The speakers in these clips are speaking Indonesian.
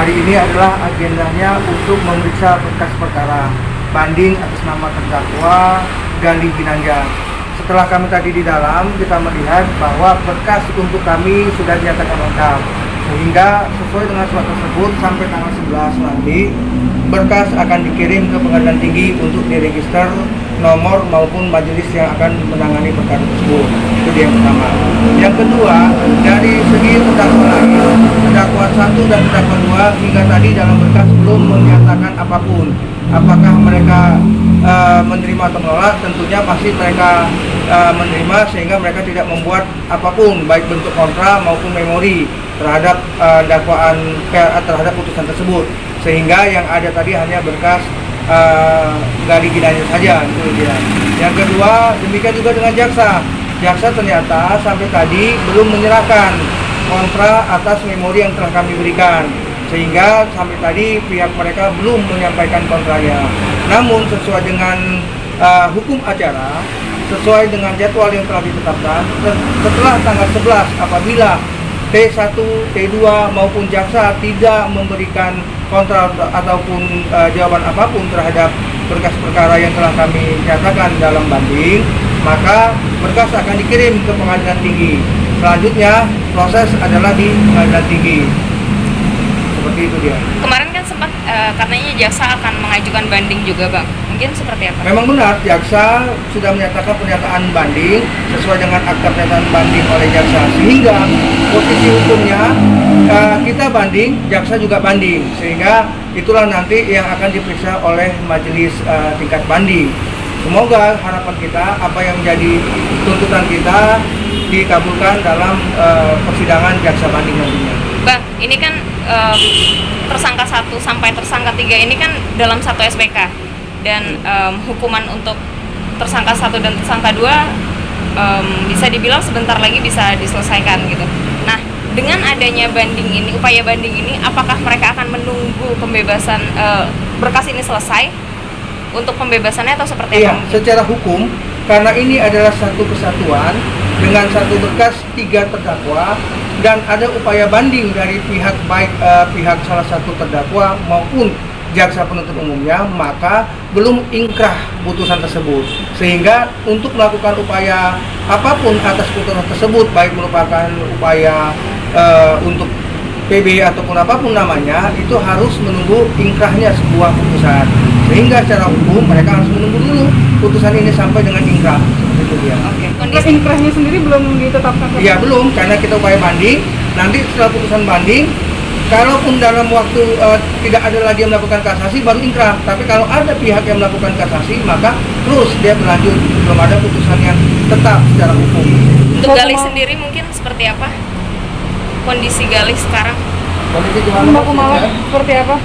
Hari ini adalah agendanya untuk memeriksa berkas perkara banding atas nama terdakwa Gali Ginanjar. Setelah kami tadi di dalam, kita melihat bahwa berkas untuk kami sudah dinyatakan lengkap. Sehingga sesuai dengan surat tersebut sampai tanggal 11 nanti berkas akan dikirim ke Pengadilan Tinggi untuk diregister nomor maupun majelis yang akan menangani perkara tersebut. Itu dia yang pertama. Yang kedua, dari segi terdakwa lain, terdakwa 1 dan terdakwa 2 hingga tadi dalam berkas belum menyatakan apapun. Apakah mereka menerima atau menolak? Tentunya pasti mereka menerima, sehingga mereka tidak membuat apapun baik bentuk kontra maupun memori terhadap dakwaan terhadap putusan tersebut, sehingga yang ada tadi hanya berkas Gali Ginanjar saja, itu dia. Yang kedua, demikian juga dengan jaksa. Jaksa ternyata sampai tadi belum menyerahkan kontra atas memori yang telah kami berikan, sehingga sampai tadi pihak mereka belum menyampaikan kontranya. Namun sesuai dengan hukum acara, sesuai dengan jadwal yang telah ditetapkan, setelah tanggal 11 apabila T1, T2 maupun jaksa tidak memberikan kontra ataupun jawaban apapun terhadap berkas perkara yang telah kami nyatakan dalam banding, maka berkas akan dikirim ke Pengadilan Tinggi. Selanjutnya proses adalah di Pengadilan Tinggi. Seperti itu dia. Kemarin kan sempat katanya jaksa akan mengajukan banding juga, Bang. Mungkin seperti apa? Memang benar, jaksa sudah menyatakan pernyataan banding sesuai dengan akta pernyataan banding oleh jaksa, sehingga posisi hukumnya kita banding, jaksa juga banding, sehingga itulah nanti yang akan diperiksa oleh majelis tingkat banding. Semoga harapan kita, apa yang menjadi tuntutan kita dikabulkan dalam persidangan jaksa banding nantinya. Bang, ini kan tersangka 1 sampai tersangka 3 ini kan dalam satu SPK, dan hukuman untuk tersangka 1 dan tersangka 2 bisa dibilang sebentar lagi bisa diselesaikan gitu. Nah, dengan adanya banding ini, upaya banding ini, apakah mereka akan menunggu pembebasan berkas ini selesai untuk pembebasannya atau seperti apa? Iya, secara hukum, karena ini adalah satu kesatuan dengan satu berkas 3 terdakwa dan ada upaya banding dari pihak baik pihak salah satu terdakwa maupun jaksa penuntut umumnya, maka belum ingkrah putusan tersebut, sehingga untuk melakukan upaya apapun atas putusan tersebut, baik merupakan upaya untuk PB ataupun apapun namanya, itu harus menunggu ingkrahnya sebuah putusan, sehingga secara hukum mereka harus menunggu dulu putusan ini sampai dengan ingkrah. Itu dia. Oke. Kondisi ingkrahnya sendiri belum ditetapkan? Iya, belum, karena kita upaya banding. Nanti setelah putusan banding, kalaupun dalam waktu tidak ada lagi yang melakukan kasasi, baru ingkrah. Tapi kalau ada pihak yang melakukan kasasi, maka terus dia berlanjut, belum ada putusan yang tetap secara hukum. Untuk Gali sendiri mungkin seperti apa? Kondisi Gali sekarang? Kondisi gimana? Hukuman seperti apa?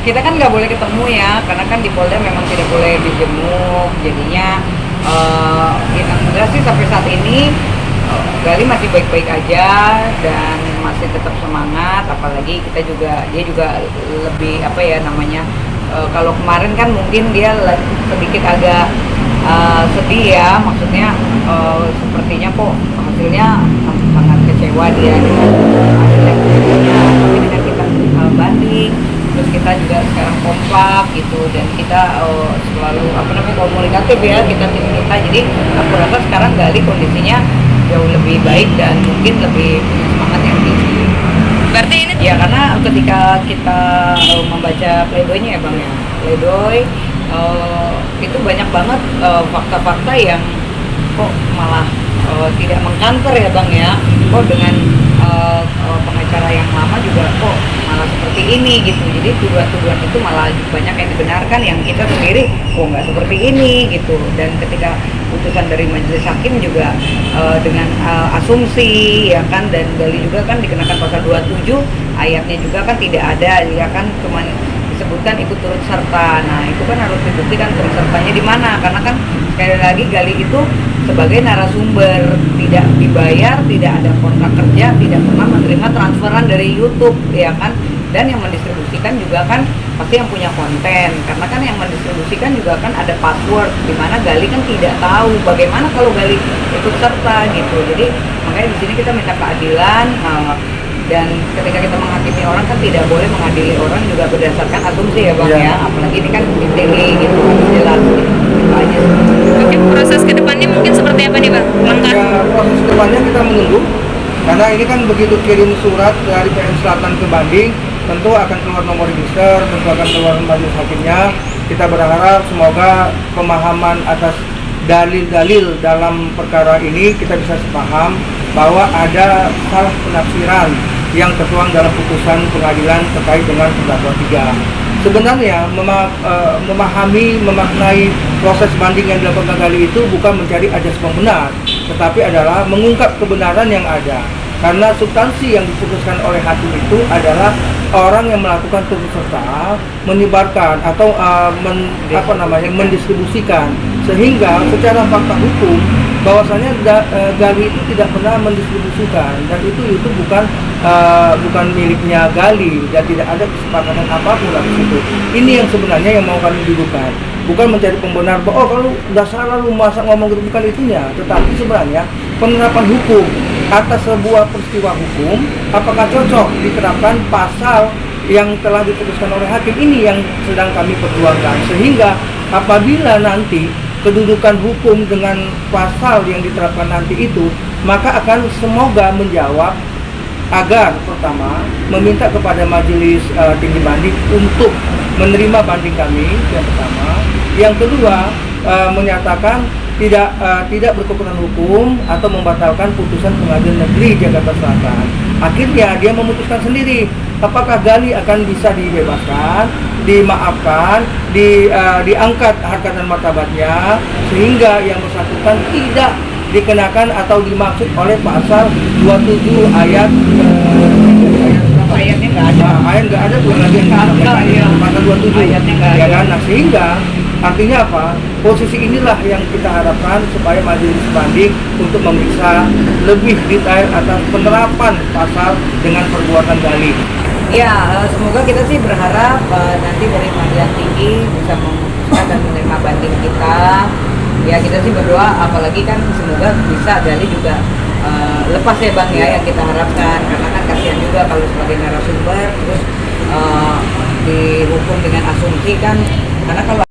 Kita kan nggak boleh ketemu ya, karena kan di Polda memang tidak boleh dijenguk. Jadinya alhamdulillah sih sampai saat ini Gali masih baik-baik aja dan masih tetap semangat. Apalagi dia juga lebih apa ya namanya, kalau kemarin kan mungkin dia sedikit agak sedih ya, maksudnya sepertinya kok hasilnya sangat kecewa dia dengan hasilnya. Tapi dengan kita banding, terus kita juga sekarang kompak gitu, dan kita selalu komunikatif ya, kita tim kita. Jadi aku rasa sekarang Gali kondisinya jauh lebih baik dan mungkin lebih punya semangat yang tinggi. Berarti ini Ya, karena ketika kita membaca pledoi-nya ya Bang ya, pledoi itu banyak banget fakta-fakta yang kok malah tidak mengkanter ya Bang ya. Kok dengan pengacara yang lama juga kok malah seperti ini gitu. Jadi tuduhan-tuduhan itu malah banyak yang dibenarkan, yang kita sendiri kok nggak seperti ini gitu. Dan ketika putusan dari majelis hakim juga dengan asumsi ya kan, dan Gali juga kan dikenakan pasal 27 ayatnya juga kan tidak ada ya kan, cuman disebutkan ikut turut serta. Nah, itu kan harus dibuktikan turut sertanya di mana, karena kan sekali lagi Gali itu sebagai narasumber, tidak dibayar, tidak ada kontrak kerja, tidak pernah menerima transferan dari YouTube ya kan. Dan yang mendistribusikan juga kan pasti yang punya konten, karena kan yang mendistribusikan juga kan ada password, di mana Gali kan tidak tahu bagaimana kalau Gali ikut serta gitu. Jadi makanya di sini kita minta keadilan. Dan ketika kita menghakimi orang kan tidak boleh mengadili orang juga berdasarkan asumsi ya Bang Iya. ya. Apalagi ini kan dipilih gitu, harus jelas gitu. Itu aja sih. Oke, proses kedepannya mungkin seperti apa nih Bang? Langkah Ya, proses kedepannya kita menunggu karena ini kan begitu kirim surat dari PM Selatan ke Banding tentu akan keluar nomor register, tentu akan keluar majelis hakimnya. Kita berharap semoga pemahaman atas dalil-dalil dalam perkara ini kita bisa sepaham bahwa ada salah penafsiran yang tertuang dalam putusan pengadilan terkait dengan terdakwa 3. Sebenarnya memahami, memaknai proses banding yang dilakukan Gali itu bukan mencari ajas pembenar, tetapi adalah mengungkap kebenaran yang ada. Karena substansi yang diputuskan oleh hakim itu adalah orang yang melakukan turut serta menyebarkan atau mendistribusikan, sehingga secara fakta hukum bahwasanya Gali itu tidak pernah mendistribusikan dan itu bukan miliknya Gali dan tidak ada kesepakatan apapun dari situ. Ini yang sebenarnya yang mau kami dudukan, bukan mencari pembenar bahwa kalau udah salah lu masa ngomong gitu, bukan itunya, tetapi sebenarnya penerapan hukum atas sebuah peristiwa hukum apakah cocok diterapkan pasal yang telah diputuskan oleh hakim. Ini yang sedang kami perjuangkan, sehingga apabila nanti kedudukan hukum dengan pasal yang diterapkan nanti itu, maka akan semoga menjawab agar pertama meminta kepada majelis tinggi banding untuk menerima banding kami yang pertama, yang kedua menyatakan tidak berkekuatan hukum atau membatalkan putusan Pengadilan Negeri Jakarta Selatan. Akhirnya dia memutuskan sendiri apakah Gali akan bisa dibebaskan, dimaafkan, diangkat harkat dan martabatnya, sehingga yang bersangkutan tidak dikenakan atau dimaksud oleh pasal 27 ayat Ayatnya nggak ada. ayat nggak ada tuh lagi yang Nggak, iya. pasal 27 Ayatnya nggak ya ada. kan. Nah, sehingga artinya apa? Posisi inilah yang kita harapkan supaya majelis banding untuk memeriksa lebih detail atas penerapan pasal dengan perbuatan Gali. Ya, semoga kita sih berharap nanti dari pengadilan tinggi bisa memutuskan dan menerima banding kita. Ya kita sih berdoa, apalagi kan semoga bisa Gali juga lepas ya Bang ya, yang kita harapkan, karena kan kasihan juga kalau sebagai narasumber terus dihukum dengan asumsi kan, karena kalau